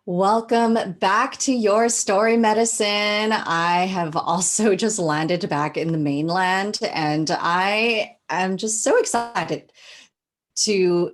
Welcome back to Your Story Medicine. I have also just landed back in the mainland, and I am just so excited to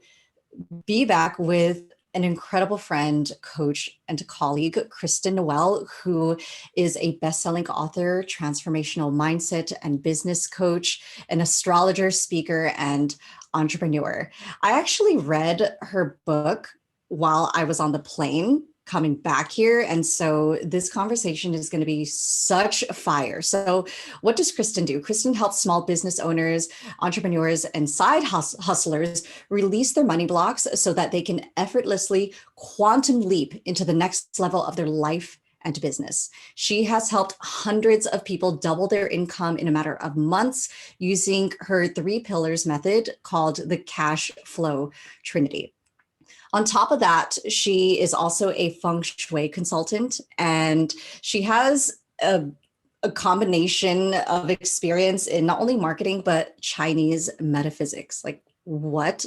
be back with an incredible friend, coach, and colleague, Kristen Noelle, who is a best-selling author, transformational mindset and business coach, an astrologer, speaker, and entrepreneur. I actually read her book while I was on the plane coming back here. And so this conversation is going to be such fire. So, what does Kristen do? Kristen helps small business owners, entrepreneurs, and side hustlers release their money blocks so that they can effortlessly quantum leap into the next level of their life and business. She has helped hundreds of people double their income in a matter of months using her three pillars method called the Cash Flow Trinity. On top of that, she is also a Feng Shui consultant, and she has a combination of experience in not only marketing, but Chinese metaphysics. Like, what?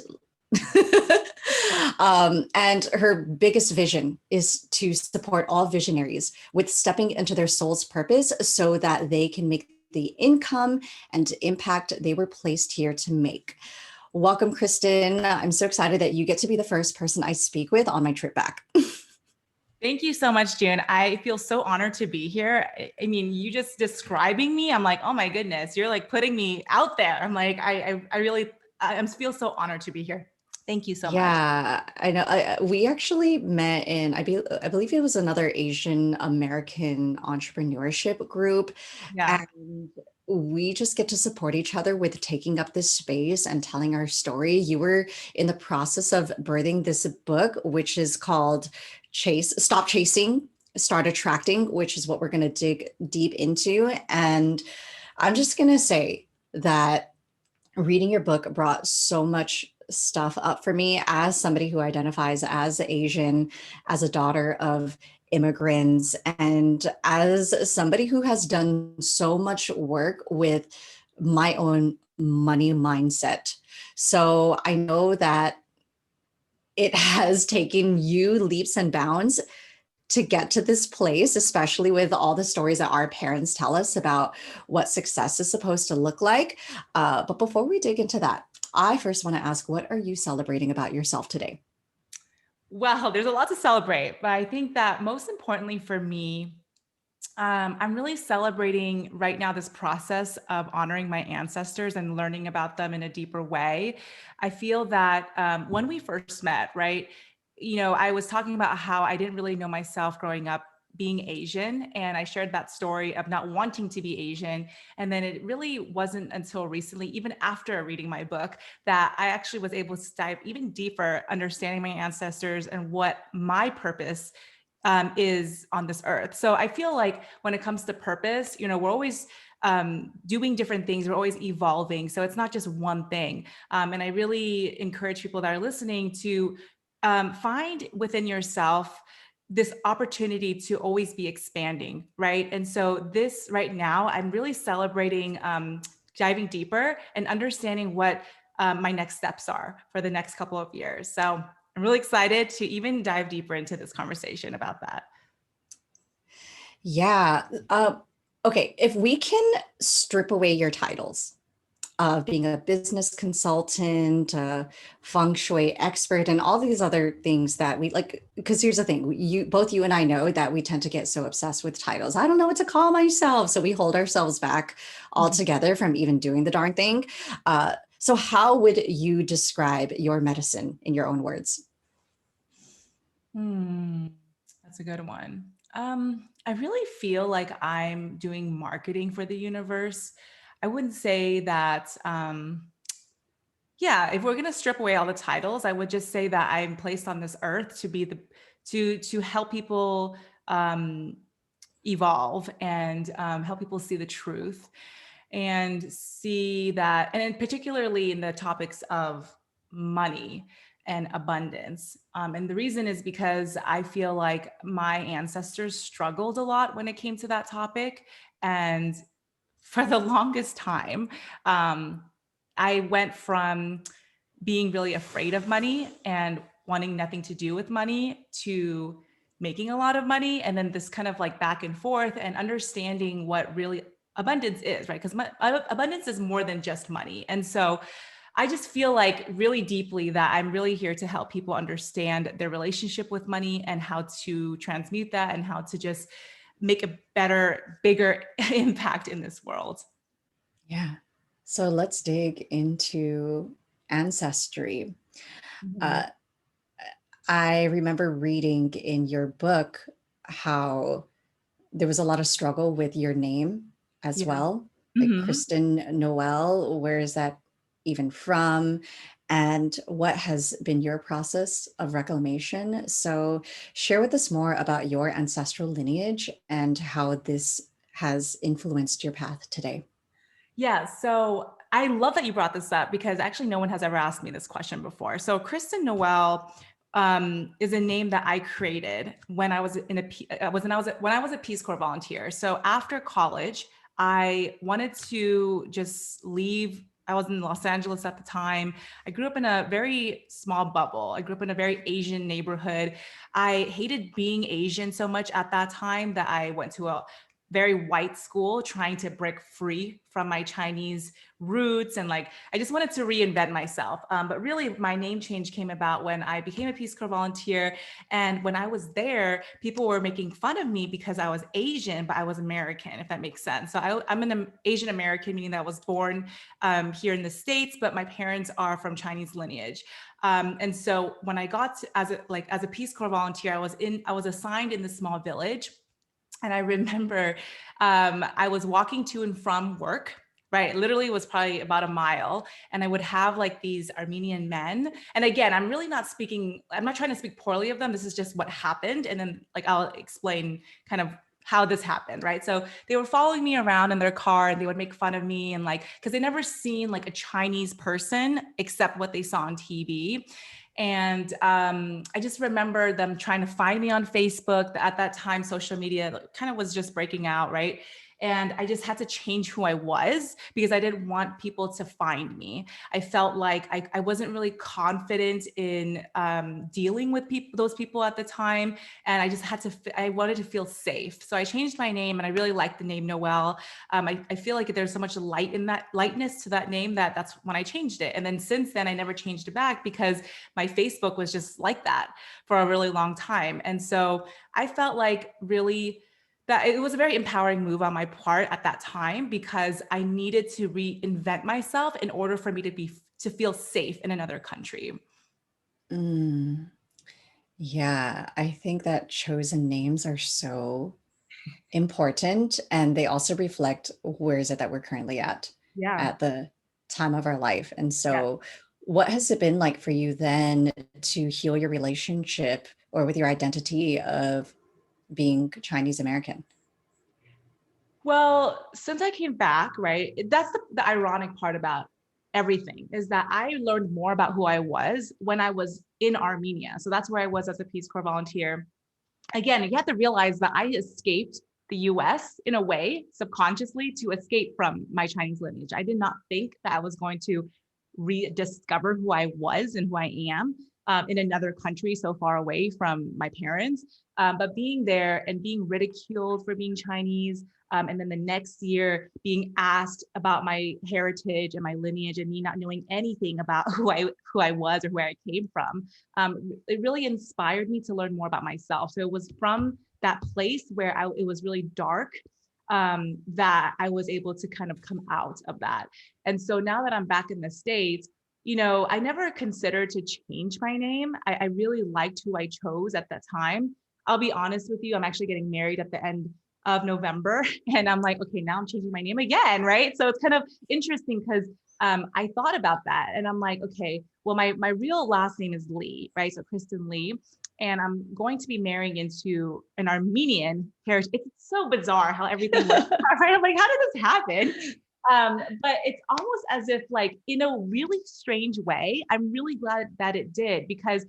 And her biggest vision is to support all visionaries with stepping into their soul's purpose so that they can make the income and impact they were placed here to make. Welcome, Kristen. I'm so excited that you get to be the first person I speak with on my trip back. Thank you so much, June. I feel so honored to be here. I mean, you just describing me, I'm like, oh my goodness, you're like putting me out there. I'm like, I feel so honored to be here. Thank you so much. Yeah, I know. We actually met in, I believe it was another Asian American entrepreneurship group. Yeah. And we just get to support each other with taking up this space and telling our story. You were in the process of birthing this book, which is called Stop Chasing, Start Attracting, which is what we're going to dig deep into. And I'm just going to say that reading your book brought so much stuff up for me as somebody who identifies as Asian, as a daughter of immigrants, and as somebody who has done so much work with my own money mindset. So I know that it has taken you leaps and bounds to get to this place, especially with all the stories that our parents tell us about what success is supposed to look like. But before we dig into that, I first want to ask, what are you celebrating about yourself today? Well, there's a lot to celebrate, but I think that most importantly for me, I'm really celebrating right now this process of honoring my ancestors and learning about them in a deeper way. I feel that when we first met, right, I was talking about how I didn't really know myself growing up being Asian. And I shared that story of not wanting to be Asian. And then it really wasn't until recently, even after reading my book, that I actually was able to dive even deeper, understanding my ancestors and what my purpose is on this earth. So I feel like when it comes to purpose, we're always doing different things. We're always evolving. So it's not just one thing. And I really encourage people that are listening to find within yourself this opportunity to always be expanding, right? And so this right now, I'm really celebrating diving deeper and understanding what my next steps are for the next couple of years. So I'm really excited to even dive deeper into this conversation about that. Yeah. Okay. If we can strip away your titles of being a business consultant, a feng shui expert, and all these other things that we like, because here's the thing, both you and I know that we tend to get so obsessed with titles. I don't know what to call myself. So we hold ourselves back altogether from even doing the darn thing. So how would you describe your medicine in your own words? That's a good one. I really feel like I'm doing marketing for the universe. I wouldn't say that, yeah, if we're gonna strip away all the titles, I would just say that I'm placed on this earth to be to help people evolve and help people see the truth and see that, and particularly in the topics of money and abundance. And the reason is because I feel like my ancestors struggled a lot when it came to that topic. And for the longest time, I went from being really afraid of money and wanting nothing to do with money to making a lot of money. And then this kind of like back and forth and understanding what really abundance is, right? Because abundance is more than just money. And so I just feel like really deeply that I'm really here to help people understand their relationship with money and how to transmute that and how to just make a better, bigger impact in this world. Yeah. So let's dig into ancestry. Mhm. Uh, I remember reading in your book how there was a lot of struggle with your name as Yeah. well, like Mhm. Kristen Noelle. Where is that even from? And what has been your process of reclamation? So, share with us more about your ancestral lineage and how this has influenced your path today. Yeah, so I love that you brought this up because actually no one has ever asked me this question before. So Kristen Noelle is a name that I created when I was in a when I was a Peace Corps volunteer. So after college, I wanted to just leave. I was in Los Angeles at the time. I grew up in a very small bubble. I grew up in a very Asian neighborhood. I hated being Asian so much at that time that I went to a very white school trying to break free from my Chinese roots. And like, I just wanted to reinvent myself. But really, my name change came about when I became a Peace Corps volunteer. And when I was there, people were making fun of me because I was Asian, but I was American, if that makes sense. So I'm an Asian American, meaning that I was born here in the States, but my parents are from Chinese lineage. And so when I got to, as a Peace Corps volunteer, I was assigned in this small village. And I remember I was walking to and from work, right? Literally it was probably about a mile. And I would have like these Armenian men. And again, I'm not trying to speak poorly of them. This is just what happened. And then like I'll explain kind of how this happened, right? So they were following me around in their car and they would make fun of me and like, because they never seen like a Chinese person except what they saw on TV. And I just remember them trying to find me on Facebook. At that time, social media kind of was just breaking out, right? And I just had to change who I was because I didn't want people to find me. I felt like I wasn't really confident in dealing with those people at the time. And I just I wanted to feel safe. So I changed my name and I really liked the name Noelle. I feel like there's so much lightness to that name that's when I changed it. And then since then, I never changed it back because my Facebook was just like that for a really long time. And so I felt like really that it was a very empowering move on my part at that time because I needed to reinvent myself in order for me to feel safe in another country. Mm, yeah, I think that chosen names are so important, and they also reflect where is it that we're currently Yeah. at the time of our life. And Yeah. so what has it been like for you then to heal your relationship or with your identity of being Chinese American? Well, since I came back, right, that's the ironic part about everything is that I learned more about who I was when I was in Armenia. So that's where I was as a Peace Corps volunteer. Again, you have to realize that I escaped the US in a way, subconsciously, to escape from my Chinese lineage. I did not think that I was going to rediscover who I was and who I am in another country so far away from my parents. But being there and being ridiculed for being Chinese, and then the next year being asked about my heritage and my lineage and me not knowing anything about who I was or where I came from, it really inspired me to learn more about myself. So it was from that place where it was really dark that I was able to kind of come out of that. And so now that I'm back in the States, I never considered to change my name. I really liked who I chose at that time. I'll be honest with you, I'm actually getting married at the end of November. And I'm like, okay, now I'm changing my name again, right? So it's kind of interesting because I thought about that and I'm like, okay, well, my real last name is Lee, right? So Kristen Lee. And I'm going to be marrying into an Armenian heritage. It's so bizarre how everything works out, right? I'm like, how did this happen? But it's almost as if, like, in a really strange way, I'm really glad that it did because,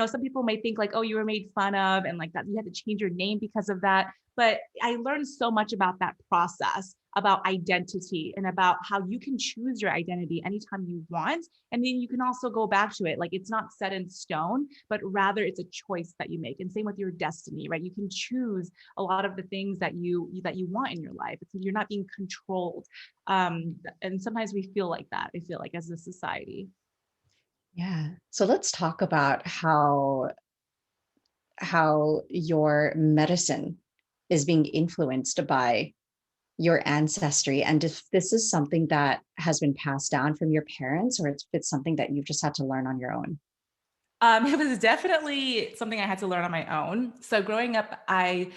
some people may think like, oh, you were made fun of and like that you had to change your name because of that. But I learned so much about that process about identity and about how you can choose your identity anytime you want. And then you can also go back to it. Like it's not set in stone, but rather it's a choice that you make. And same with your destiny, right? You can choose a lot of the things that you want in your life. You're not being controlled. And sometimes we feel like that, I feel like, as a society. Yeah. So let's talk about how your medicine is being influenced by your ancestry, and if this is something that has been passed down from your parents, or if it's something that you've just had to learn on your own. It was definitely something I had to learn on my own. So growing up, I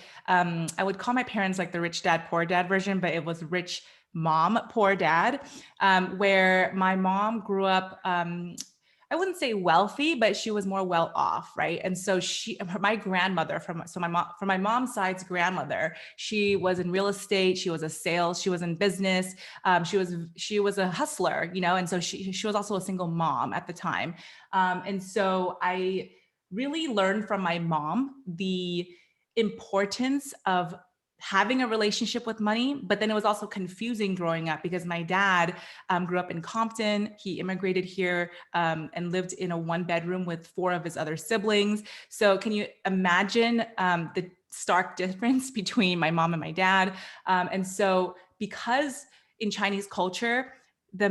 would call my parents like the rich dad, poor dad version, but it was rich mom, poor dad, where my mom grew up. I wouldn't say wealthy, but she was more well off, right? And so my grandmother from my mom's side's grandmother, she was in real estate, she was a sales, she was in business, she was a hustler, you know, and so she was also a single mom at the time. And so I really learned from my mom the importance of having a relationship with money, but then it was also confusing growing up because my dad grew up in Compton. He immigrated here and lived in a 1 bedroom with 4 of his other siblings. So can you imagine the stark difference between my mom and my dad? And so because in Chinese culture, my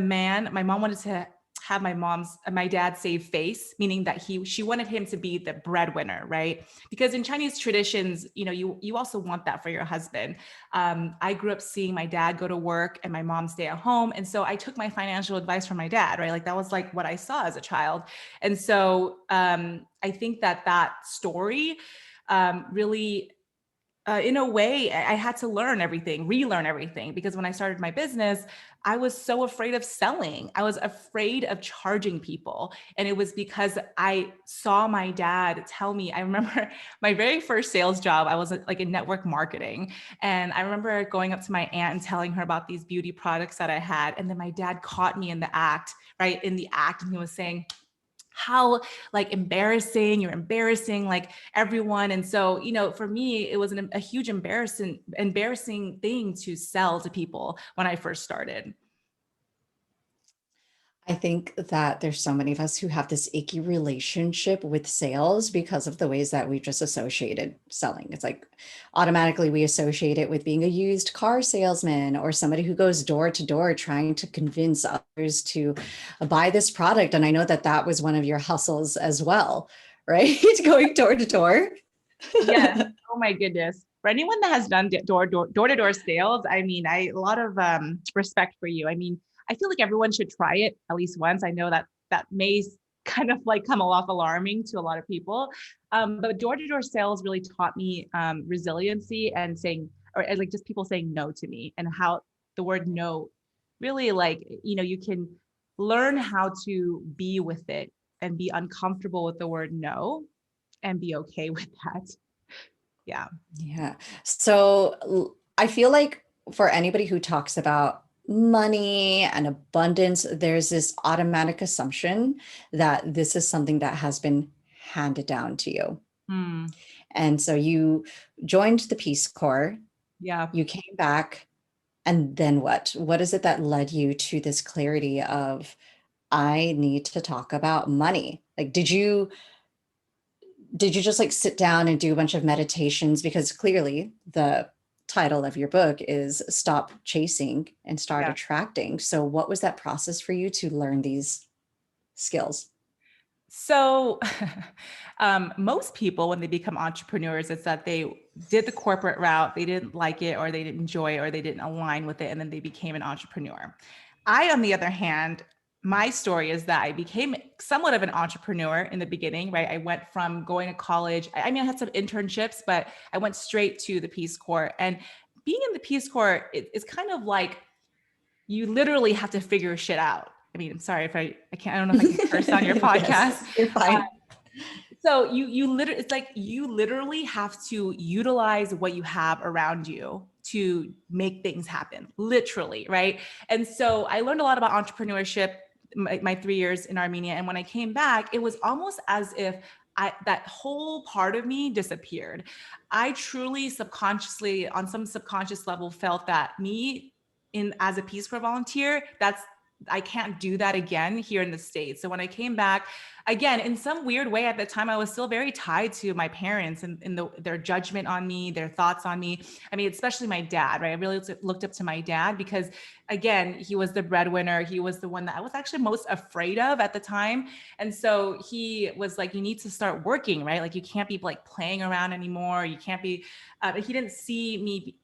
mom wanted to have my dad save face, meaning that she wanted him to be the breadwinner, right? Because in Chinese traditions, you know, you also want that for your husband. I grew up seeing my dad go to work and my mom stay at home, and so I took my financial advice from my dad, right? Like that was like what I saw as a child, and so I think that story really in a way, I had to relearn everything, because when I started my business, I was so afraid of selling. I was afraid of charging people. And it was because I saw my dad tell me, I remember my very first sales job, I was like in network marketing. And I remember going up to my aunt and telling her about these beauty products that I had. And then my dad caught me in the act, right? In the act. And he was saying, how like you're embarrassing like everyone. And so, you know, for me, it was a huge embarrassing thing to sell to people when I first started. I think that there's so many of us who have this icky relationship with sales because of the ways that we've just associated selling. It's like automatically we associate it with being a used car salesman or somebody who goes door to door trying to convince others to buy this product. And I know that that was one of your hustles as well, right? Going door to door. Yes. Oh my goodness. For anyone that has done door-to-door sales, I mean, a lot of respect for you. I mean, I feel like everyone should try it at least once. I know that may kind of like come off alarming to a lot of people. But door-to-door sales really taught me resiliency and like just people saying no to me, and how the word no really, like, you know, you can learn how to be with it and be uncomfortable with the word no and be okay with that. Yeah. Yeah. So I feel like for anybody who talks about money and abundance, there's this automatic assumption that this is something that has been handed down to you. Hmm. And so you joined the Peace Corps, Yeah. you came back, and then what? What is it that led you to this clarity of, I need to talk about money? Like, did you just like sit down and do a bunch of meditations? Because clearly the title of your book is Stop Chasing and Start Yeah. Attracting. So what was that process for you to learn these skills? So, most people, when they become entrepreneurs, it's that they did the corporate route, they didn't like it, or they didn't enjoy it, or they didn't align with it, and then they became an entrepreneur. On the other hand, my story is that I became somewhat of an entrepreneur in the beginning, right? I went from going to college. I mean, I had some internships, but I went straight to the Peace Corps. And being in the Peace Corps is kind of like you literally have to figure shit out. I mean, I'm sorry if I can't, I don't know if I can curse on your Yes, podcast. you're Uh, fine. so you literally, it's like you literally have to utilize what you have around you to make things happen, literally, right? And so I learned a lot about entrepreneurship my 3 years in Armenia. And when I came back, it was almost as if that whole part of me disappeared. I truly subconsciously, on some subconscious level, felt that me in as a Peace Corps volunteer, I can't do that again here in the States. So when I came back, again, in some weird way at the time, I was still very tied to my parents and their judgment on me, their thoughts on me. I mean, especially my dad, right? I really looked up to my dad because, again, he was the breadwinner. He was the one that I was actually most afraid of at the time. And so he was like, you need to start working, right? Like you can't be like playing around anymore. You can't be, he didn't see me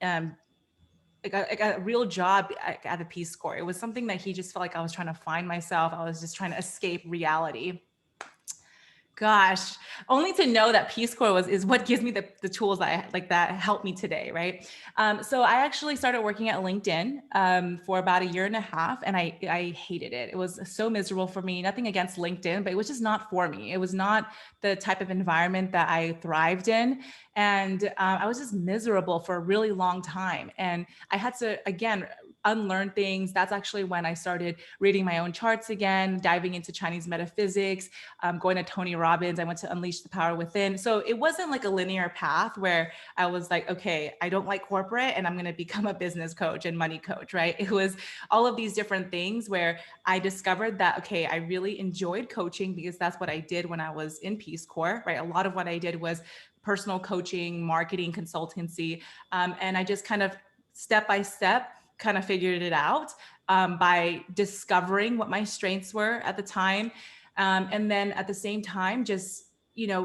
like a real job at the Peace Corps. It was something that he just felt like I was trying to find myself. I was just trying to escape reality. Gosh, only to know that Peace Corps is what gives me the tools that help me today, right? So I actually started working at LinkedIn for about a year and a half, and I hated it. It was so miserable for me. Nothing against LinkedIn, but it was just not for me. It was not the type of environment that I thrived in, and I was just miserable for a really long time. And I had to again unlearn things. That's actually when I started reading my own charts again, diving into Chinese metaphysics, going to Tony Robbins. I went to Unleash the Power Within. So it wasn't like a linear path where I was like, okay, I don't like corporate and I'm going to become a business coach and money coach, right? It was all of these different things where I discovered that, okay, I really enjoyed coaching because that's what I did when I was in Peace Corps, right? A lot of what I did was personal coaching, marketing, consultancy. And I just kind of step by step kind of figured it out by discovering what my strengths were at the time. And then at the same time, just,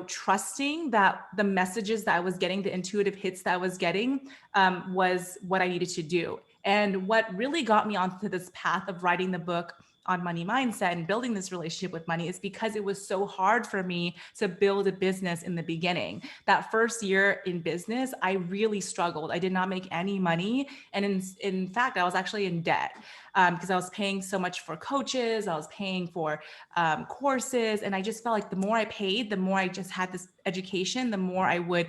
trusting that the messages that I was getting, the intuitive hits that I was getting was what I needed to do. And what really got me onto this path of writing the book on money mindset and building this relationship with money is because it was so hard for me to build a business in the beginning. That first year in business, I really struggled. I did not make any money. And in fact, I was actually in debt because I was paying so much for coaches, I was paying for courses. And I just felt like the more I paid, the more I just had this education, the more I would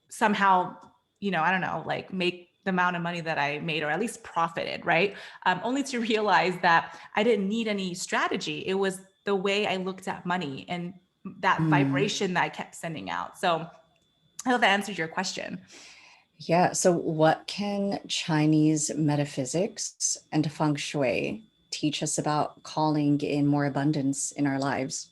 somehow, I don't know, like make the amount of money that I made, or at least profited, right? Only to realize that I didn't need any strategy. It was the way I looked at money and that Mm. vibration that I kept sending out. So I hope that answered your question. Yeah. So, what can Chinese metaphysics and Feng Shui teach us about calling in more abundance in our lives?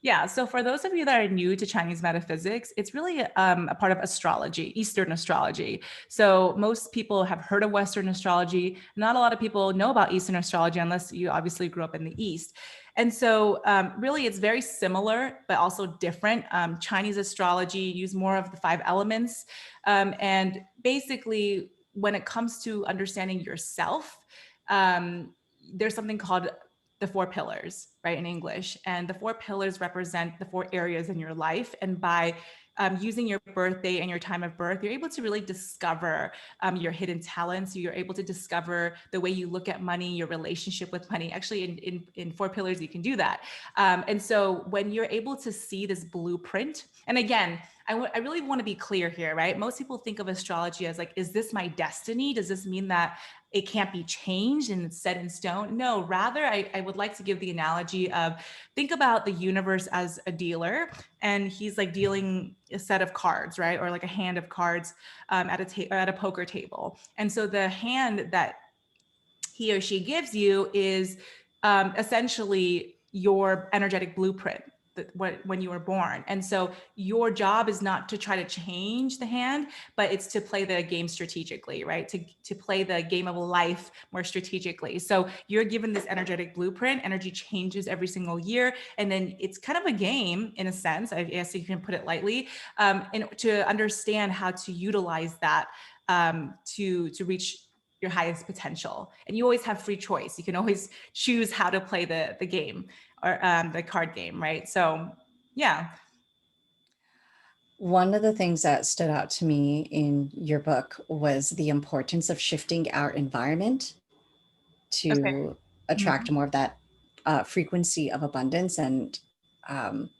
Yeah. So for those of you that are new to Chinese metaphysics, it's really a part of astrology, Eastern astrology. So most people have heard of Western astrology. Not a lot of people know about Eastern astrology unless you obviously grew up in the East. And so really it's very similar, but also different. Chinese astrology use more of the five elements. And basically, when it comes to understanding yourself, there's something called the four pillars, right, in English. And the four pillars represent the four areas in your life. And by using your birthday and your time of birth, you're able to really discover your hidden talents. You're able to discover the way you look at money, your relationship with money. Actually, in four pillars, you can do that. And so when you're able to see this blueprint, and again, I really want to be clear here, right? Most people think of astrology as like, is this my destiny? Does this mean that it can't be changed and it's set in stone? No, rather, I would like to give the analogy of think about the universe as a dealer, and he's like dealing a set of cards, right? Or like a hand of cards at a poker table. And so the hand that he or she gives you is essentially your energetic blueprint when you were born. And so your job is not to try to change the hand, but it's to play the game strategically, right? To play the game of life more strategically. So you're given this energetic blueprint. Energy changes every single year. And then it's kind of a game in a sense, I guess you can put it lightly, and to understand how to utilize that to reach your highest potential. And you always have free choice. You can always choose how to play the game or the card game, right? So yeah. One of the things that stood out to me in your book was the importance of shifting our environment Okay. to Mhm. attract more of that frequency of abundance. And um,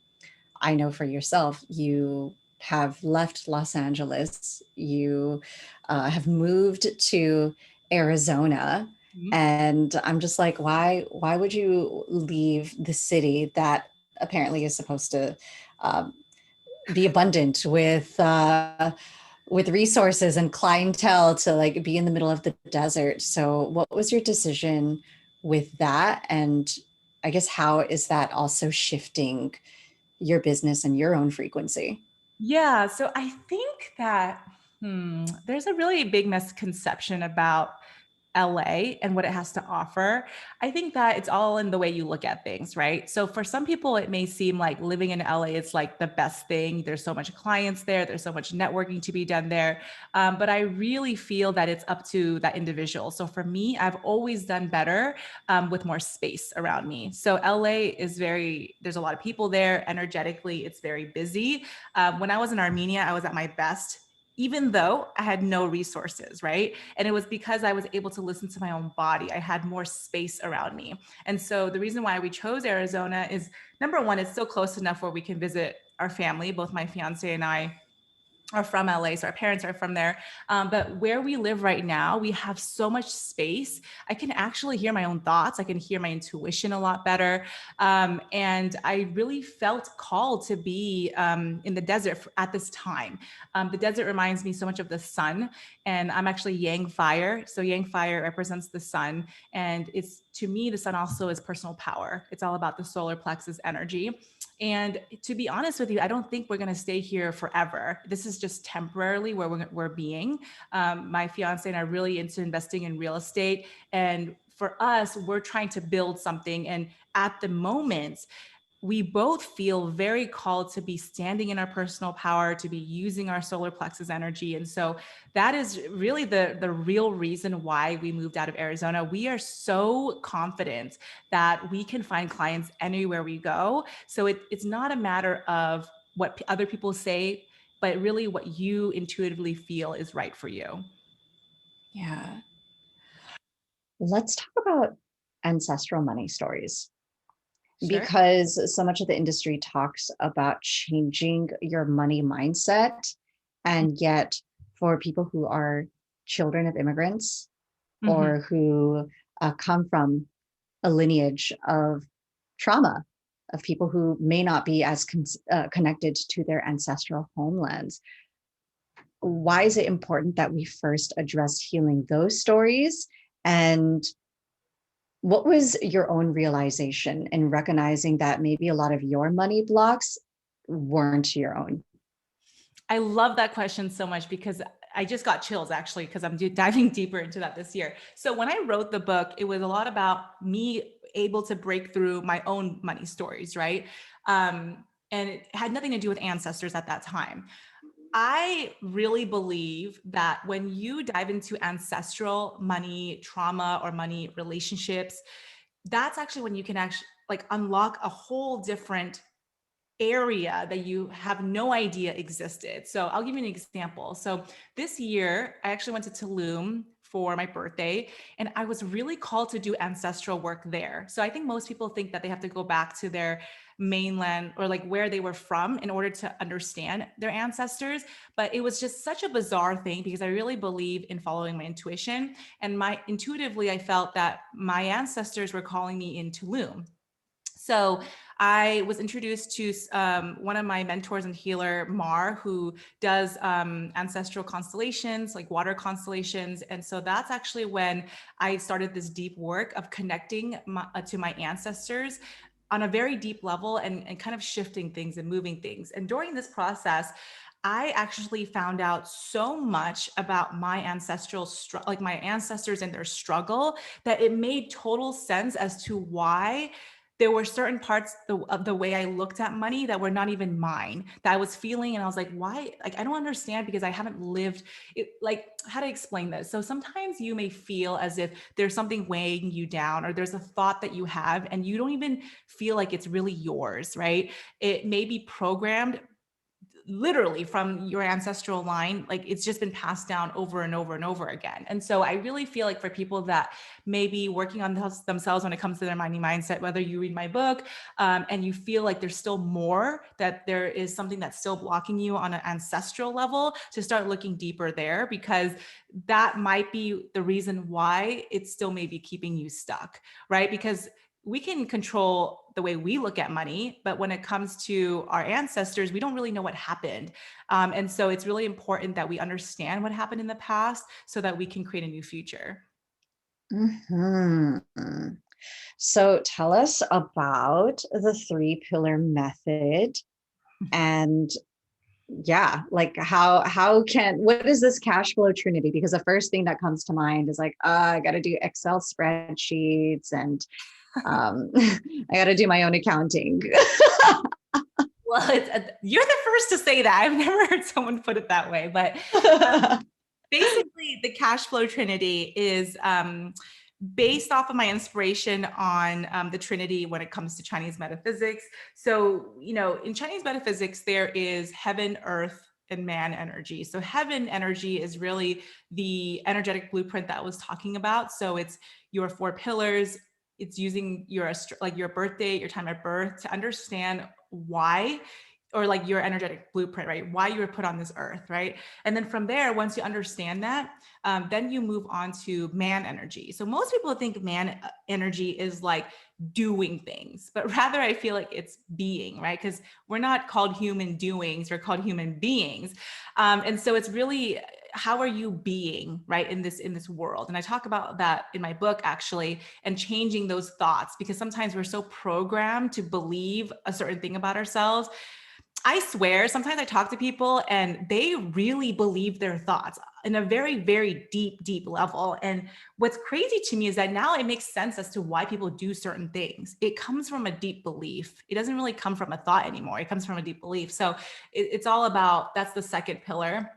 I know for yourself, you have left Los Angeles, you have moved to Arizona. Mhm. And I'm just like, why would you leave the city that apparently is supposed to um, be abundant with with resources and clientele to like be in the middle of the desert. So what was your decision with that? And I guess how is that also shifting your business and your own frequency? Yeah, so I think that there's a really big misconception about LA and what it has to offer. I think that it's all in the way you look at things, right? So for some people, it may seem like living in LA is like the best thing. There's so much clients there, there's so much networking to be done there. But I really feel that it's up to that individual. So for me, I've always done better with more space around me. So LA is there's a lot of people there. Energetically, it's very busy. When I was in Armenia, I was at my best even though I had no resources, right? And it was because I was able to listen to my own body. I had more space around me. And so the reason why we chose Arizona is number one, it's still close enough where we can visit our family. Both my fiance and I are from LA, so our parents are from there. But where we live right now, we have so much space. I can actually hear my own thoughts. I can hear my intuition a lot better. And I really felt called to be in the desert at this time. The desert reminds me so much of the sun, and I'm actually Yang fire. So Yang fire represents the sun. And it's to me, the sun also is personal power. It's all about the solar plexus energy. And to be honest with you, I don't think we're going to stay here forever. This is just temporarily where we're being. My fiance and I are really into investing in real estate. And for us, we're trying to build something. And at the moment, we both feel very called to be standing in our personal power, to be using our solar plexus energy. And so that is really the real reason why we moved out of Arizona. We are so confident that we can find clients anywhere we go. So it's not a matter of what other people say, but really what you intuitively feel is right for you. Yeah. Let's talk about ancestral money stories, Sure. because so much of the industry talks about changing your money mindset. And yet, for people who are children of immigrants Mm-hmm. or who come from a lineage of trauma, of people who may not be as connected to their ancestral homelands, why is it important that we first address healing those stories? And what was your own realization in recognizing that maybe a lot of your money blocks weren't your own? I love that question so much because I just got chills actually because I'm diving deeper into that this year. So when I wrote the book, it was a lot about me able to break through my own money stories, right? And it had nothing to do with ancestors at that time. I really believe that when you dive into ancestral money trauma or money relationships, that's actually when you can actually like unlock a whole different area that you have no idea existed. So I'll give you an example. So this year, I actually went to Tulum for my birthday, and I was really called to do ancestral work there. So I think most people think that they have to go back to their mainland or like where they were from in order to understand their ancestors. But it was just such a bizarre thing because I really believe in following my intuition. And my intuitively, I felt that my ancestors were calling me in Tulum. So I was introduced to one of my mentors and healer, Mar, who does ancestral constellations, like water constellations. And so that's actually when I started this deep work of connecting to my ancestors on a very deep level and kind of shifting things and moving things. And during this process, I actually found out so much about my like my ancestors and their struggle, that it made total sense as to why there were certain parts of the way I looked at money that were not even mine, that I was feeling. And I was like, why? Like, I don't understand because I haven't lived it. Like, how to explain this? So sometimes you may feel as if there's something weighing you down, or there's a thought that you have and you don't even feel like it's really yours, right? It may be programmed literally from your ancestral line. Like, it's just been passed down over and over and over again. And so I really feel like for people that may be working on themselves when it comes to their money mindset, whether you read my book and you feel like there's still more, that there is something that's still blocking you on an ancestral level, to start looking deeper there, because that might be the reason why it still may be keeping you stuck, right? Because we can control the way we look at money, but when it comes to our ancestors, we don't really know what happened. And so it's really important that we understand what happened in the past so that we can create a new future. Mhm. So tell us about the three pillar method, and yeah, like what is this cash flow trinity? Because the first thing that comes to mind is like, I got to do Excel spreadsheets, and I got to do my own accounting. Well, you're the first to say that. I've never heard someone put it that way, but basically the cash flow trinity is based off of my inspiration on the Trinity when it comes to Chinese metaphysics. So, in Chinese metaphysics, there is heaven, earth, and man energy. So heaven energy is really the energetic blueprint that I was talking about. So it's your four pillars. It's using your birth date, your time of birth to understand why, or like your energetic blueprint, right? Why you were put on this earth, right? And then from there, once you understand that, then you move on to man energy. So most people think man energy is like doing things, but rather I feel like it's being, right? Because we're not called human doings, we're called human beings. And so it's really, how are you being, right, in this world? And I talk about that in my book, actually, and changing those thoughts, because sometimes we're so programmed to believe a certain thing about ourselves. I swear, sometimes I talk to people and they really believe their thoughts in a very, very deep, deep level. And what's crazy to me is that now it makes sense as to why people do certain things. It comes from a deep belief. It doesn't really come from a thought anymore. It comes from a deep belief. So it's all about, that's the second pillar.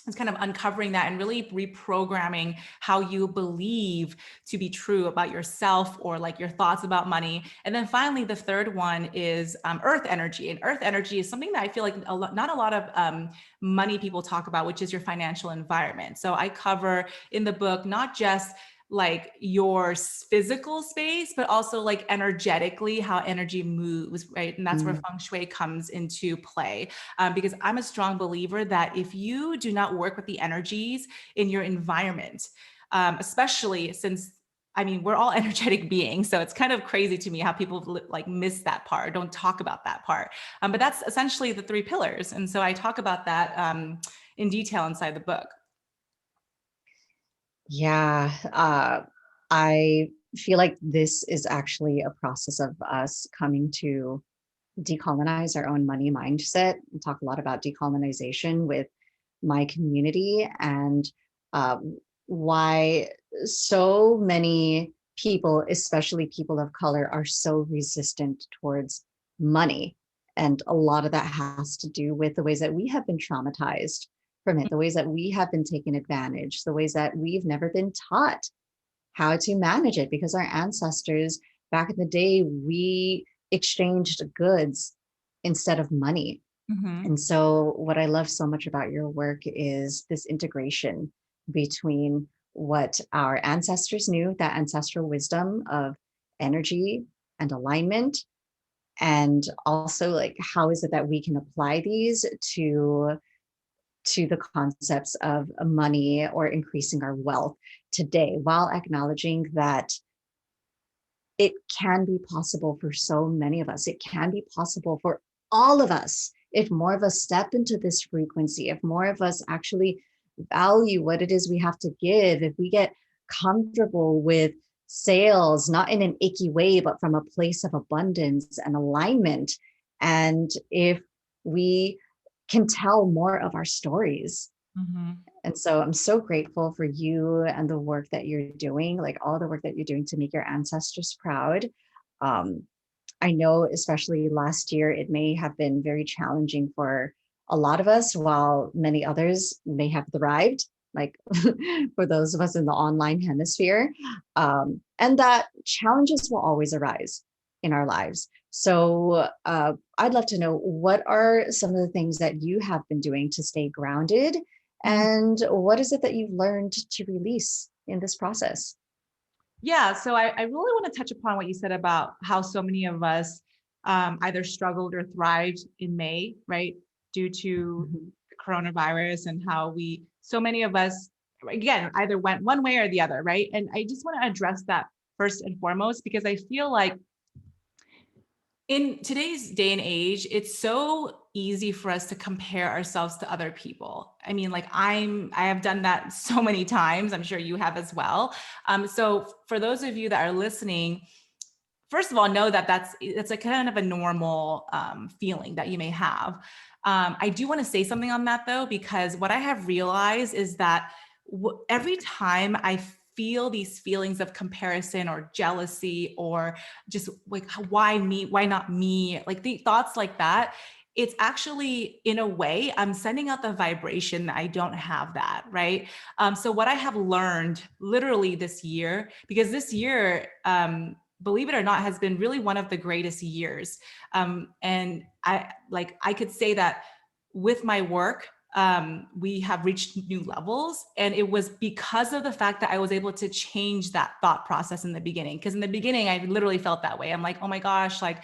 It's kind of uncovering that and really reprogramming how you believe to be true about yourself, or like your thoughts about money. And then finally, the third one is earth energy. And earth energy is something that I feel like not a lot of money people talk about, which is your financial environment. So I cover in the book, not just like your physical space, but also like energetically, how energy moves, right? And that's where Feng Shui comes into play. Because I'm a strong believer that if you do not work with the energies in your environment, especially since, I mean, we're all energetic beings. So it's kind of crazy to me how people like miss that part, don't talk about that part. But that's essentially the three pillars. And so I talk about that in detail inside the book. Yeah, I feel like this is actually a process of us coming to decolonize our own money mindset. We talk a lot about decolonization with my community, and why so many people, especially people of color, are so resistant towards money. And a lot of that has to do with the ways that we have been traumatized from it, the ways that we have been taken advantage, the ways that we've never been taught how to manage it, because our ancestors back in the day, we exchanged goods instead of money. Mm-hmm. And so, what I love so much about your work is this integration between what our ancestors knew, that ancestral wisdom of energy and alignment, and also like how is it that we can apply these to the concepts of money or increasing our wealth today, while acknowledging that it can be possible for so many of us. It can be possible for all of us if more of us step into this frequency, if more of us actually value what it is we have to give, if we get comfortable with sales, not in an icky way, but from a place of abundance and alignment. And if we can tell more of our stories. Mm-hmm. And so I'm so grateful for you and the work that you're doing, like all the work that you're doing to make your ancestors proud. Um, I know, especially last year, it may have been very challenging for a lot of us, while many others may have thrived, like for those of us in the online hemisphere. And that challenges will always arise in our lives. So I'd love to know, what are some of the things that you have been doing to stay grounded? And what is it that you've learned to release in this process? Yeah, so I really want to touch upon what you said about how so many of us either struggled or thrived in May, right, due to Mhm. the coronavirus, and how so many of us, again, either went one way or the other, right? And I just want to address that first and foremost, because I feel like in today's day and age, it's so easy for us to compare ourselves to other people. I mean, like I have done that so many times. I'm sure you have as well. So for those of you that are listening, first of all, know that it's a kind of a normal feeling that you may have. I do want to say something on that though, because what I have realized is that every time I feel these feelings of comparison or jealousy or just like, why me? Why not me? Like the thoughts like that, it's actually, in a way, I'm sending out the vibration that I don't have that, right? So what I have learned literally this year, because this year, believe it or not, has been really one of the greatest years. And I could say that with my work, we have reached new levels. And it was because of the fact that I was able to change that thought process in the beginning. Because in the beginning, I literally felt that way. I'm like, oh my gosh, like,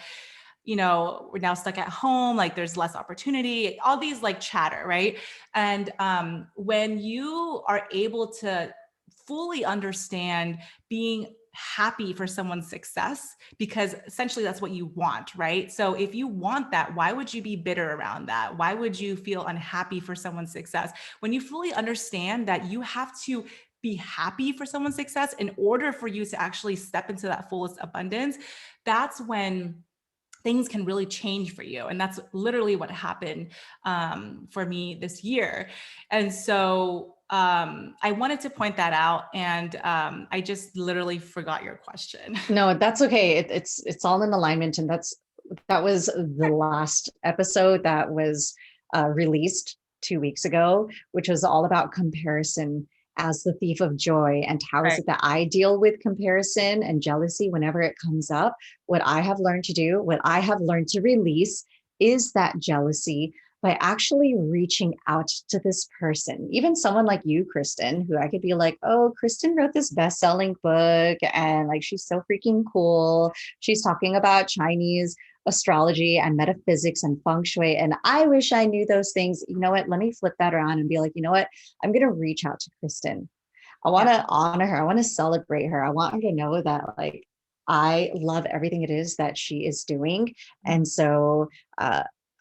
we're now stuck at home, like there's less opportunity, all these like chatter, right? And when you are able to fully understand being happy for someone's success, because essentially that's what you want, right? So if you want that, why would you be bitter around that? Why would you feel unhappy for someone's success? When you fully understand that you have to be happy for someone's success in order for you to actually step into that fullest abundance, that's when things can really change for you. And that's literally what happened for me this year. And so I wanted to point that out. And I just literally forgot your question. No, that's okay. It's all in alignment, and that was the last episode that was released 2 weeks ago, which was all about comparison as the thief of joy, and how is Right. it that I deal with comparison and jealousy whenever it comes up. What I have learned to do, what I have learned to release, is that jealousy by actually reaching out to this person, even someone like you, Kristen, who I could be like, oh, Kristen wrote this best-selling book and like she's so freaking cool. She's talking about Chinese astrology and metaphysics and feng shui. And I wish I knew those things. You know what? Let me flip that around and be like, you know what? I'm going to reach out to Kristen. I want Yeah. to honor her. I want to celebrate her. I want her to know that like I love everything it is that she is doing. And so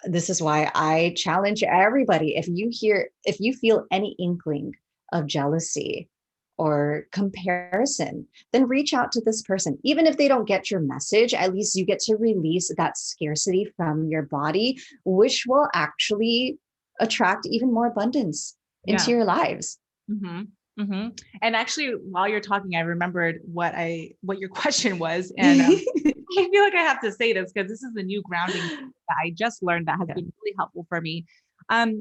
this is why I challenge everybody. If you feel any inkling of jealousy or comparison, then reach out to this person. Even if they don't get your message, at least you get to release that scarcity from your body, which will actually attract even more abundance into Yeah. your lives. Mm-hmm. Mm-hmm. And actually, while you're talking, I remembered what your question was. And I feel like I have to say this because this is the new grounding that I just learned that has Yeah. been really helpful for me.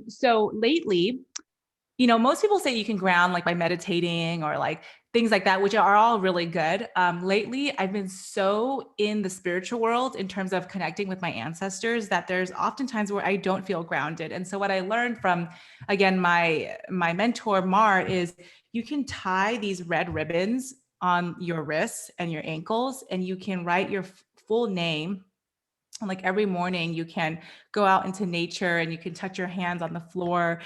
So lately, most people say you can ground like by meditating or like things like that, which are all really good. Lately, I've been so in the spiritual world in terms of connecting with my ancestors that there's often times where I don't feel grounded. And so what I learned from, again, my mentor, Mar, is you can tie these red ribbons on your wrists and your ankles, and you can write your full name. And like every morning, you can go out into nature and you can touch your hands on the floor.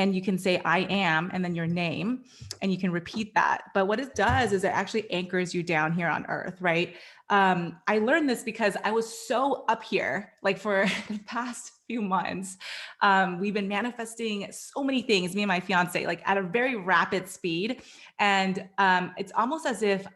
And you can say, I am, and then your name, and you can repeat that. But what it does is it actually anchors you down here on earth, right? I learned this because I was so up here, like for the past few months. We've been manifesting so many things, me and my fiance, like at a very rapid speed. And it's almost as if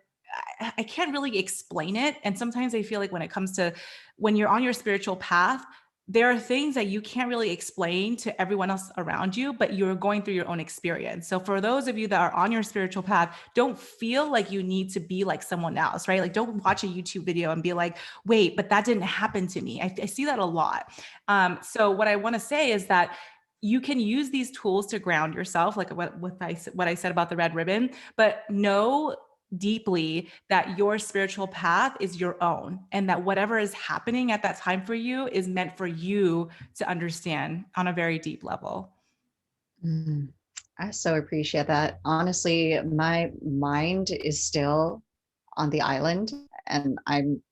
I can't really explain it. And sometimes I feel like when you're on your spiritual path, there are things that you can't really explain to everyone else around you, but you're going through your own experience. So for those of you that are on your spiritual path, don't feel like you need to be like someone else, right? Like don't watch a YouTube video and be like, wait, but that didn't happen to me. I see that a lot. So what I want to say is that you can use these tools to ground yourself, like what I said about the red ribbon, but know deeply that your spiritual path is your own, and that whatever is happening at that time for you is meant for you to understand on a very deep level. Mm, I so appreciate that. Honestly, my mind is still on the island, and I'm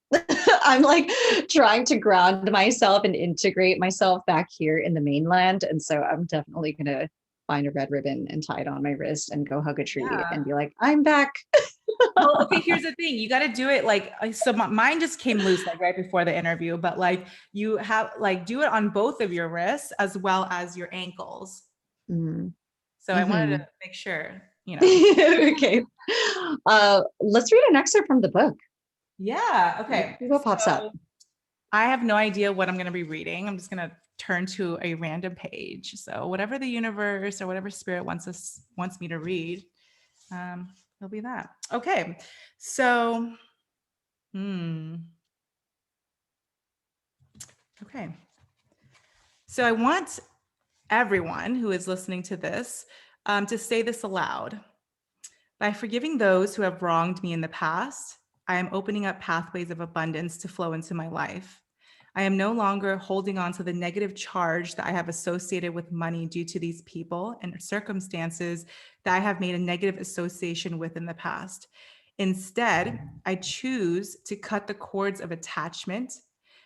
I'm like trying to ground myself and integrate myself back here in the mainland. And so I'm definitely gonna find a red ribbon and tie it on my wrist and go hug a tree Yeah. and be like, I'm back. Well, okay, here's the thing. You got to do it like, so mine just came loose like right before the interview, but like you have like do it on both of your wrists as well as your ankles. Mm. So I wanted to Mhm. make sure, Okay. Let's read an excerpt from the book. Yeah. Let's Okay. see what pops up. So I have no idea what I'm going to be reading. I'm just going to turn to a random page. So whatever the universe or whatever spirit wants me to read, it'll be that. Okay. So, okay. So I want everyone who is listening to this to say this aloud. By forgiving those who have wronged me in the past, I am opening up pathways of abundance to flow into my life. I am no longer holding on to the negative charge that I have associated with money due to these people and circumstances that I have made a negative association with in the past. Instead, I choose to cut the cords of attachment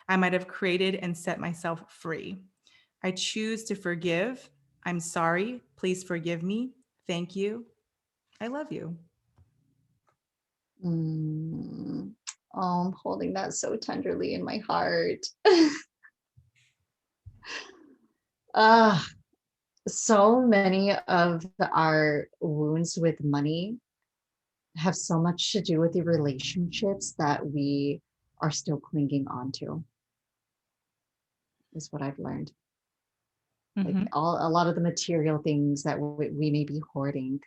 I might have created and set myself free. I choose to forgive. I'm sorry. Please forgive me. Thank you. I love you. Mm. Oh, I'm holding that so tenderly in my heart. Ah, so many of our wounds with money have so much to do with the relationships that we are still clinging on to, is what I've learned. Like Mm-hmm. a lot of the material things that we may be hoarding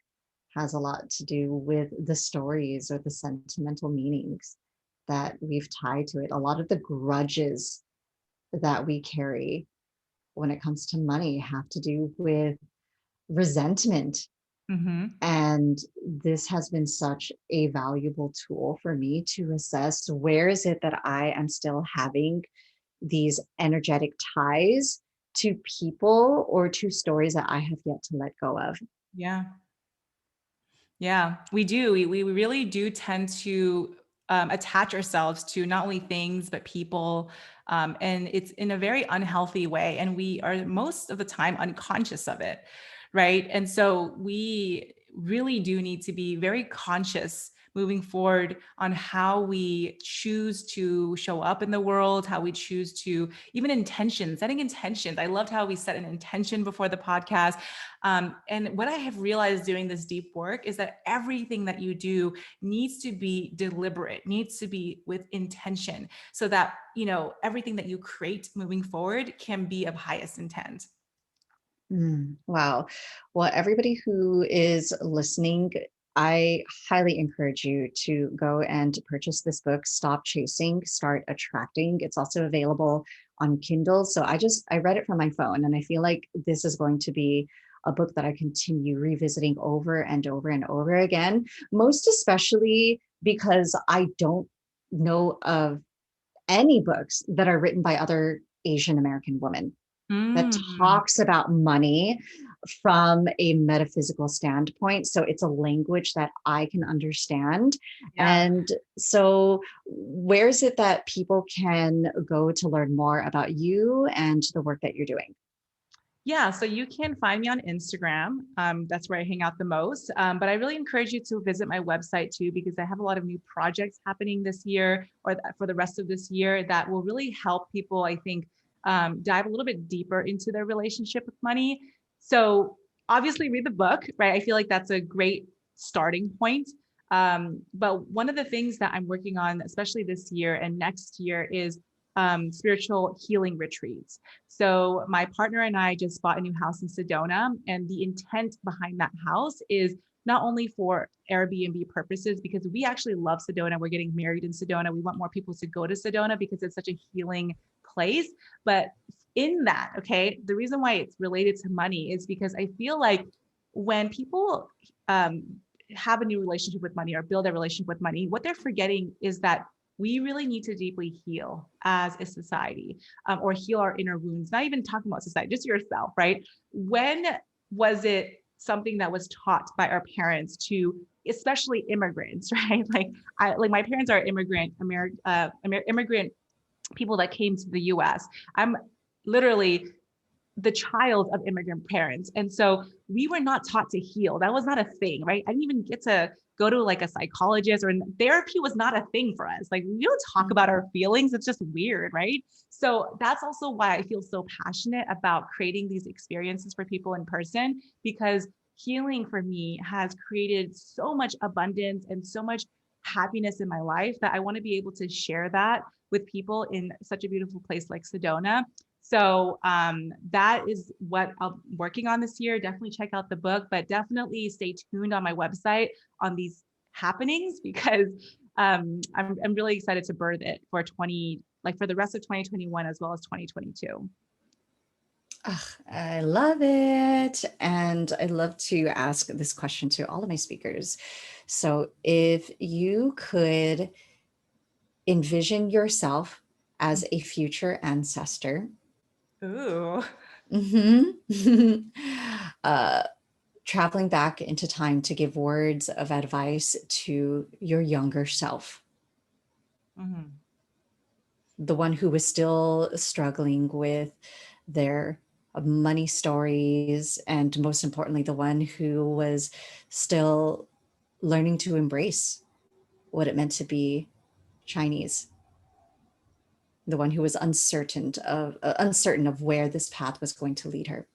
has a lot to do with the stories or the sentimental meanings that we've tied to it. A lot of the grudges that we carry when it comes to money have to do with resentment. Mm-hmm. And this has been such a valuable tool for me to assess where is it that I am still having these energetic ties to people or to stories that I have yet to let go of. Yeah. Yeah, we do. We really do tend to attach ourselves to not only things, but people. And it's in a very unhealthy way. And we are most of the time unconscious of it. Right. And so we really do need to be very conscious moving forward on how we choose to show up in the world, how we choose to even setting intentions. I loved how we set an intention before the podcast. And what I have realized doing this deep work is that everything that you do needs to be deliberate, needs to be with intention so that, everything that you create moving forward can be of highest intent. Wow. Well, everybody who is listening, I highly encourage you to go and purchase this book, Stop Chasing, Start Attracting. It's also available on Kindle. So I read it from my phone, and I feel like this is going to be a book that I continue revisiting over and over and over again, most especially because I don't know of any books that are written by other Asian American women that Mm, talks about money from a metaphysical standpoint. So it's a language that I can understand. yeah. And so, where is it that people can go to learn more about you and the work that you're doing? Yeah, so you can find me on Instagram. That's where I hang out the most. But I really encourage you to visit my website too, because I have a lot of new projects happening this year or for the rest of this year that will really help people, I think, dive a little bit deeper into their relationship with money. So obviously read the book, right? I feel like that's a great starting point. But one of the things that I'm working on, especially this year and next year, is spiritual healing retreats. So my partner and I just bought a new house in Sedona, and the intent behind that house is not only for Airbnb purposes, because we actually love Sedona. We're getting married in Sedona. We want more people to go to Sedona because it's such a healing place. But in that, okay, the reason why it's related to money is because I feel like when people have a new relationship with money or build a relationship with money, what they're forgetting is that we really need to deeply heal as a society, or heal our inner wounds, not even talking about society, just yourself, right? When was it something that was taught by our parents to, especially immigrants, right? Like my parents are immigrant people that came to the US. I'm literally the child of immigrant parents. And so we were not taught to heal. That was not a thing, right? I didn't even get to go to like a psychologist, or therapy was not a thing for us. Like, we don't talk about our feelings. It's just weird, right? So that's also why I feel so passionate about creating these experiences for people in person, because healing for me has created so much abundance and so much happiness in my life that I want to be able to share that with people in such a beautiful place like Sedona. So that is what I'm working on this year. Definitely check out the book, but definitely stay tuned on my website on these happenings, because I'm really excited to birth it for for the rest of 2021 as well as 2022. Ugh, I love it. And I love to ask this question to all of my speakers. So, if you could envision yourself as a future ancestor, Ooh. mhm, uh, traveling back into time to give words of advice to your younger self, Mm-hmm. the one who was still struggling with their money stories, and most importantly, the one who was still learning to embrace what it meant to be Chinese, the one who was uncertain of where this path was going to lead her.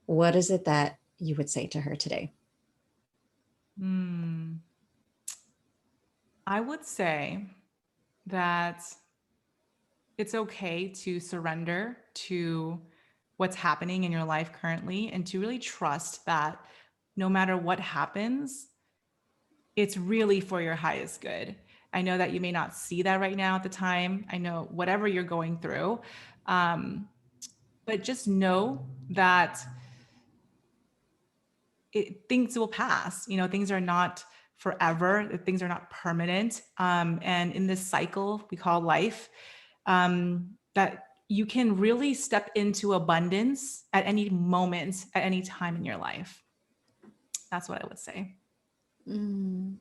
What is it that you would say to her today? I would say that it's okay to surrender to what's happening in your life currently, and to really trust that no matter what happens, it's really for your highest good. I know that you may not see that right now at the time. I know whatever you're going through, but just know that things will pass. Things are not forever. Things are not permanent. And in this cycle we call life, that you can really step into abundance at any moment, at any time in your life. That's what I would say. Mm,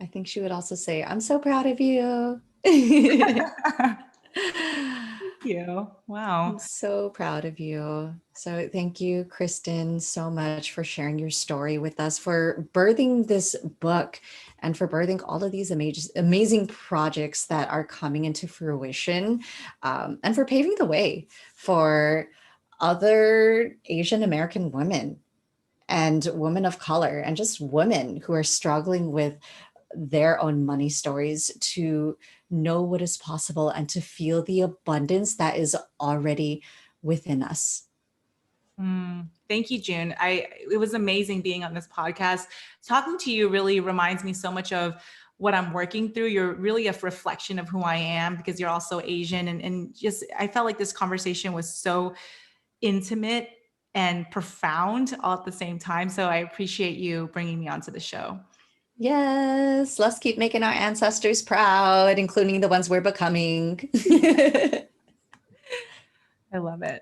I think she would also say, I'm so proud of you. Thank you. I'm Wow. so proud of you. So, thank you, Kristen, so much for sharing your story with us, for birthing this book, and for birthing all of these amazing projects that are coming into fruition, and for paving the way for other Asian American women and women of color, and just women who are struggling with their own money stories, to know what is possible and to feel the abundance that is already within us. Thank you, June. It was amazing being on this podcast. Talking to you really reminds me so much of what I'm working through. You're really a reflection of who I am, because you're also Asian, and just I felt like this conversation was so intimate and profound all at the same time. So I appreciate you bringing me onto the show. Yes, let's keep making our ancestors proud, including the ones we're becoming. I love it.